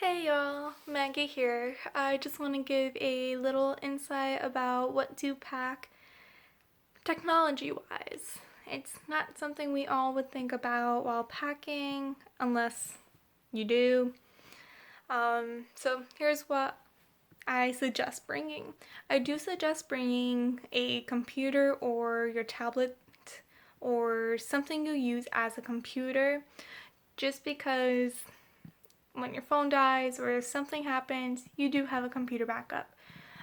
Hey y'all, Maggie here. I just want to give a little insight about what to pack technology wise. It's not something we all would think about while packing, unless you do. So here's what I suggest bringing. I do suggest bringing a computer or your tablet or something you use as a computer, just because when your phone dies or if something happens, you do have a computer backup.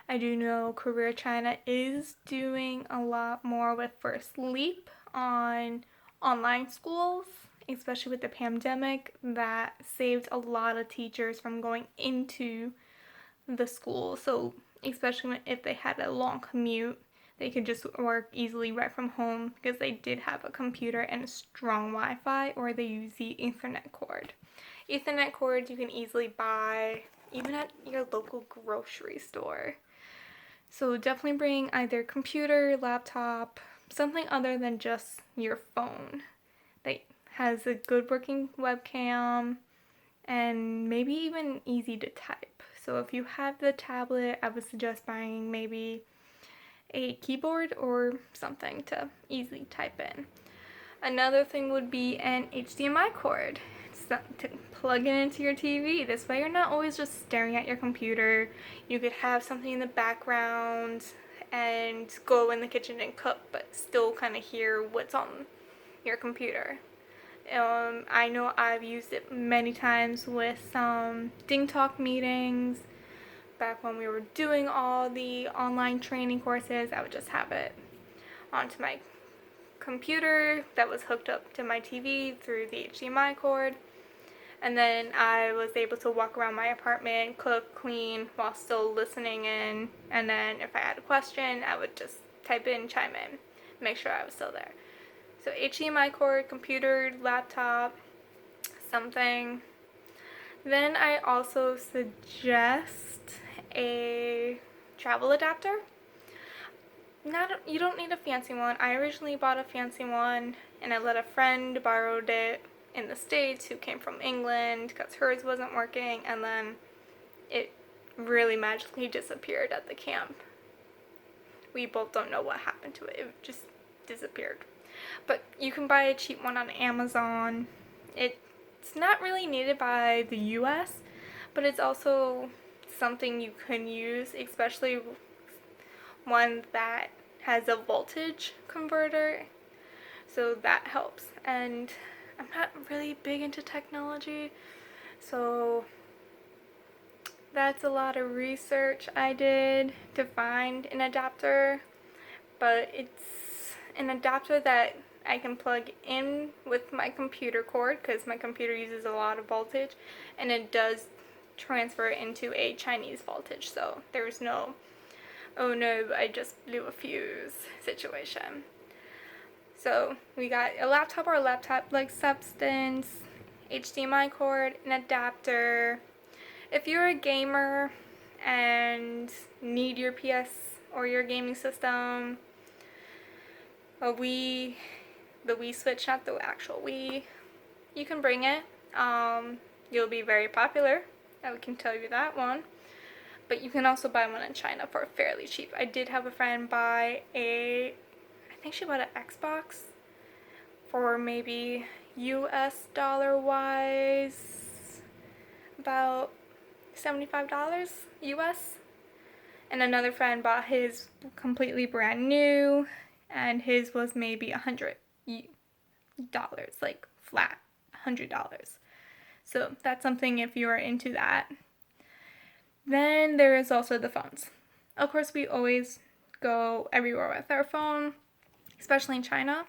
I do know Korea China is doing a lot more with First Leap on online schools, especially with the pandemic. That saved a lot of teachers from going into the school. So, especially if they had a long commute, they could just work easily right from home because they did have a computer and a strong Wi Fi, or they use the Ethernet cord. Ethernet cords you can easily buy even at your local grocery store. So definitely bring either computer, laptop, something other than just your phone that has a good working webcam and maybe even easy to type. So if you have the tablet, I would suggest buying maybe a keyboard or something to easily type in. Another thing would be an HDMI cord to plug it into your TV. This way, you're not always just staring at your computer. You could have something in the background and go in the kitchen and cook, but still kind of hear what's on your computer. I know I've used it many times with some Ding Talk meetings. Back when we were doing all the online training courses, I would just have it onto my computer that was hooked up to my TV through the HDMI cord. And then I was able to walk around my apartment, cook, clean while still listening in. And then if I had a question, I would just type in, chime in, make sure I was still there. So HDMI cord, computer, laptop, something. Then I also suggest a travel adapter. You don't need a fancy one. I originally bought a fancy one and I let a friend borrowed it in the States who came from England because hers wasn't working, and then it really magically disappeared at the camp. We both don't know what happened to it. It just disappeared. But you can buy a cheap one on Amazon. It's not really needed by the US, but it's also something you can use, especially one that has a voltage converter, so that helps. And I'm not really big into technology, so that's a lot of research I did to find an adapter, but it's an adapter that I can plug in with my computer cord because my computer uses a lot of voltage, and it does transfer into a Chinese voltage, so there's no oh no, I just blew a fuse situation. So we got a laptop or a laptop-like substance, HDMI cord, an adapter. If you're a gamer and need your PS or your gaming system, a Wii, the Wii Switch, not the actual Wii, you can bring it. You'll be very popular. I can tell you that one. But you can also buy one in China for fairly cheap. I did have a friend buy I think she bought an Xbox for maybe US dollar wise about $75 US. And another friend bought his completely brand new, and his was maybe $100, like flat $100. So that's something if you are into that. Then there is also the phones. Of course, we always go everywhere with our phone, especially in China.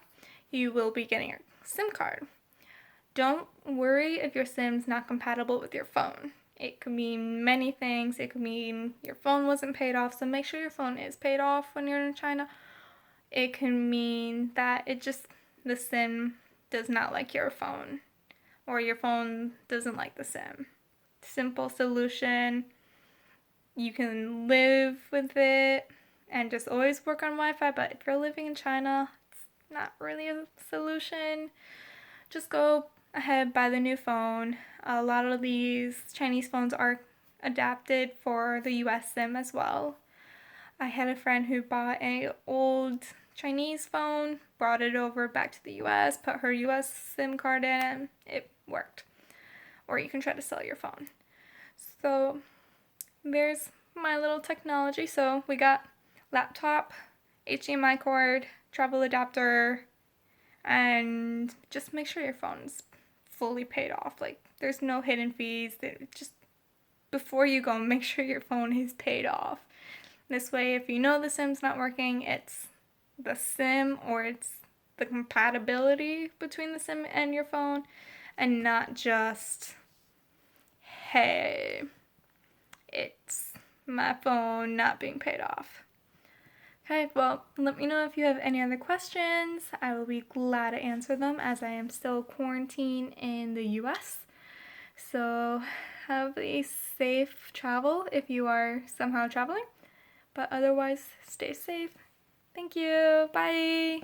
You will be getting a SIM card. Don't worry if your SIM's not compatible with your phone. It could mean many things. It could mean your phone wasn't paid off, so make sure your phone is paid off when you're in China. It can mean that the SIM does not like your phone, or your phone doesn't like the SIM. Simple solution. You can live with it and just always work on Wi-Fi, but if you're living in China, it's not really a solution. Just go ahead, buy the new phone. A lot of these Chinese phones are adapted for the US SIM as well. I had a friend who bought an old Chinese phone, brought it over back to the US, put her US SIM card in, it worked. Or you can try to sell your phone. So there's my little technology. So we got laptop, HDMI cord, travel adapter, and just make sure your phone's fully paid off. Like, there's no hidden fees. Just before you go, make sure your phone is paid off. This way, if you know the SIM's not working, it's the SIM or it's the compatibility between the SIM and your phone, and not just, hey, it's my phone not being paid off. Okay, well, let me know if you have any other questions. I will be glad to answer them as I am still quarantined in the US. So have a safe travel if you are somehow traveling. But otherwise, stay safe. Thank you. Bye.